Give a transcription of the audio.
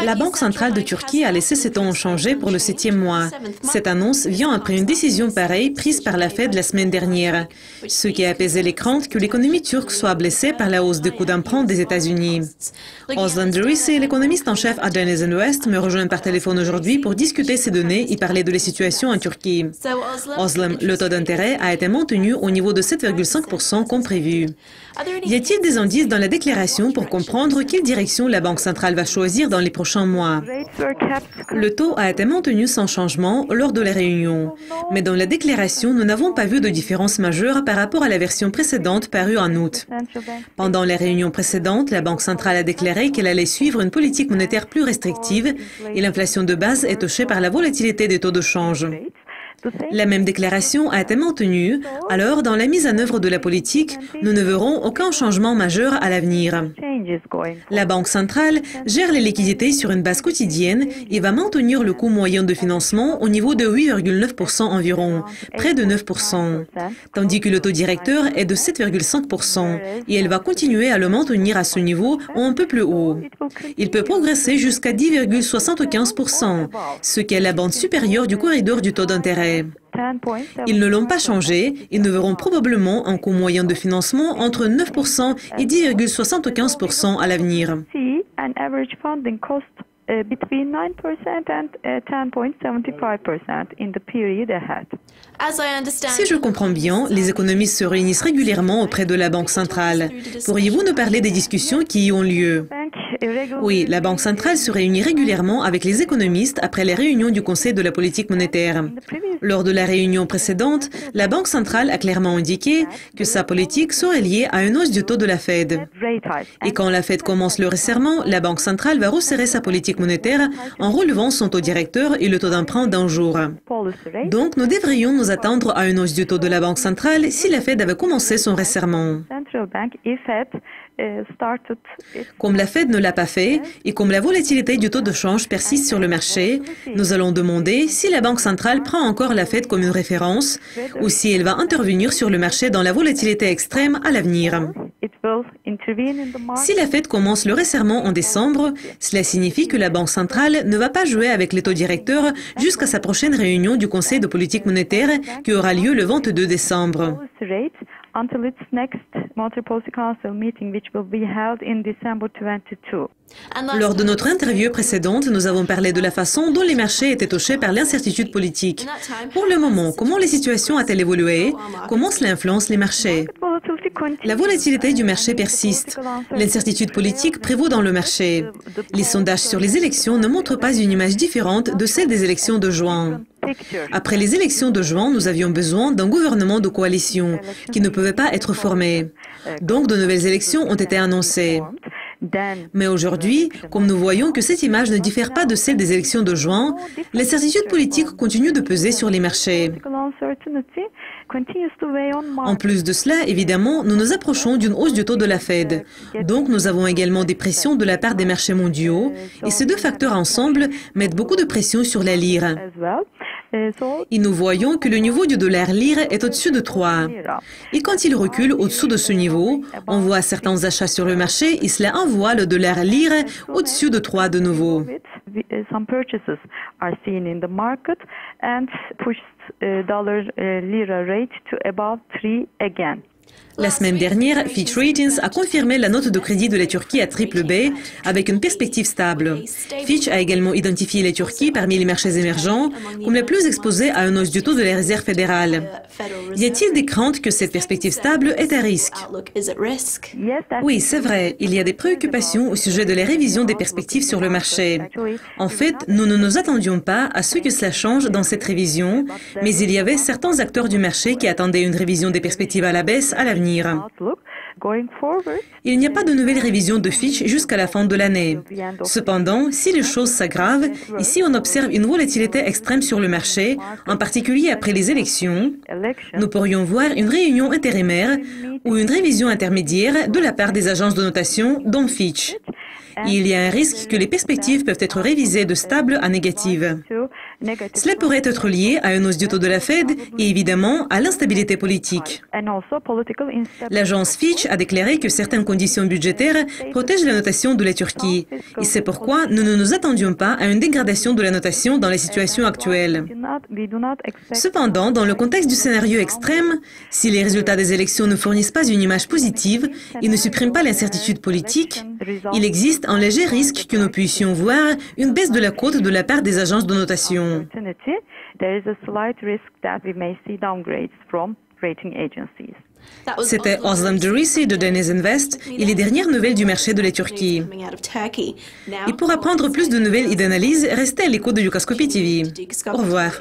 La Banque centrale de Turquie a laissé ses taux inchangés pour le 7e mois. Cette annonce vient après une décision pareille prise par la Fed la semaine dernière, ce qui a apaisé les craintes que l'économie turque soit blessée par la hausse des coûts d'emprunt des États-Unis. Özlem Derisi, l'économiste en chef à Deniz Invest, me rejoint par téléphone aujourd'hui pour discuter ces données et parler de la situation en Turquie. Özlem, le taux d'intérêt a été maintenu au niveau de 7,5% comme prévu. Y a-t-il des indices dans la déclaration pour comprendre quelle direction la Banque centrale va choisir dans les prochains mois? Le taux a été maintenu sans changement lors de la réunion, mais dans la déclaration, nous n'avons pas vu de différence majeure par rapport à la version précédente parue en août. Pendant la réunion précédente, la Banque centrale a déclaré qu'elle allait suivre une politique monétaire plus restrictive et l'inflation de base est touchée par la volatilité des taux de change. La même déclaration a été maintenue, alors dans la mise en œuvre de la politique, nous ne verrons aucun changement majeur à l'avenir. La Banque centrale gère les liquidités sur une base quotidienne et va maintenir le coût moyen de financement au niveau de 8,9% environ, près de 9%, tandis que le taux directeur est de 7,5% et elle va continuer à le maintenir à ce niveau ou un peu plus haut. Il peut progresser jusqu'à 10,75%, ce qui est la bande supérieure du corridor du taux d'intérêt. Ils ne l'ont pas changé et nous verrons probablement un coût moyen de financement entre 9% et 10,75% à l'avenir. Between 9% and 10.75% in the period ahead. Si je comprends bien, les économistes se réunissent régulièrement auprès de la Banque centrale. Pourriez-vous nous parler des discussions qui y ont lieu? Oui, la Banque centrale se réunit régulièrement avec les économistes après les réunions du Conseil de la politique monétaire. Lors de la réunion précédente, la Banque centrale a clairement indiqué que sa politique serait liée à une hausse du taux de la Fed. Et quand la Fed commence le resserrement, la Banque centrale va resserrer sa politique monétaire en relevant son taux directeur et le taux d'emprunt d'un jour. Donc, nous devrions nous attendre à une hausse du taux de la Banque centrale si la Fed avait commencé son resserrement. Comme la Fed ne l'a pas fait et comme la volatilité du taux de change persiste sur le marché, nous allons demander si la Banque centrale prend encore la Fed comme une référence ou si elle va intervenir sur le marché dans la volatilité extrême à l'avenir. Si la Fed commence le resserrement en décembre, cela signifie que la Banque centrale ne va pas jouer avec les taux directeurs jusqu'à sa prochaine réunion du Conseil de politique monétaire qui aura lieu le 22 décembre. Until its next Monetary Policy Council meeting, which will be held in December 22. Lors de notre interview précédente, nous avons parlé de la façon dont les marchés étaient touchés par l'incertitude politique. Pour le moment, comment la situation a-t-elle évolué? Comment cela influence les marchés? La volatilité du marché persiste. L'incertitude politique prévaut dans le marché. Les sondages sur les élections ne montrent pas une image différente de celle des élections de juin. Après les élections de juin, nous avions besoin d'un gouvernement de coalition qui ne pouvait pas être formé. Donc, de nouvelles élections ont été annoncées. Mais aujourd'hui, comme nous voyons que cette image ne diffère pas de celle des élections de juin, l'incertitude politique continue de peser sur les marchés. En plus de cela, évidemment, nous nous approchons d'une hausse du taux de la Fed. Donc, nous avons également des pressions de la part des marchés mondiaux. Et ces deux facteurs ensemble mettent beaucoup de pression sur la lire. Et nous voyons que le niveau du dollar-lire est au-dessus de 3. Et quand il recule au-dessous de ce niveau, on voit certains achats sur le marché et cela envoie le dollar-lire au-dessus de 3 de nouveau. Some purchases are seen in the market and pushed dollar-lira rate to above 3 again. La semaine dernière, Fitch Ratings a confirmé la note de crédit de la Turquie à BBB avec une perspective stable. Fitch a également identifié la Turquie parmi les marchés émergents comme la plus exposée à une hausse du taux de la Réserve fédérale. Y a-t-il des craintes que cette perspective stable est à risque? Oui, c'est vrai. Il y a des préoccupations au sujet de la révision des perspectives sur le marché. En fait, nous ne nous attendions pas à ce que cela change dans cette révision, mais il y avait certains acteurs du marché qui attendaient une révision des perspectives à la baisse à l'avenir. Il n'y a pas de nouvelle révision de Fitch jusqu'à la fin de l'année. Cependant, si les choses s'aggravent et si on observe une volatilité extrême sur le marché, en particulier après les élections, nous pourrions voir une réunion intérimaire ou une révision intermédiaire de la part des agences de notation, dont Fitch. Il y a un risque que les perspectives peuvent être révisées de stable à négatives. Cela pourrait être lié à une hausse du taux de la Fed et évidemment à l'instabilité politique. L'agence Fitch a déclaré que certaines conditions budgétaires protègent la notation de la Turquie. Et c'est pourquoi nous ne nous attendions pas à une dégradation de la notation dans la situation actuelle. Cependant, dans le contexte du scénario extrême, si les résultats des élections ne fournissent pas une image positive et ne suppriment pas l'incertitude politique, il existe un léger risque que nous puissions voir une baisse de la cote de la part des agences de notation. C'était Özlem Derisi de Deniz Invest et les dernières nouvelles du marché de la Turquie. Et pour apprendre plus de nouvelles et d'analyses, restez à l'écoute de Yukascopy TV. Au revoir.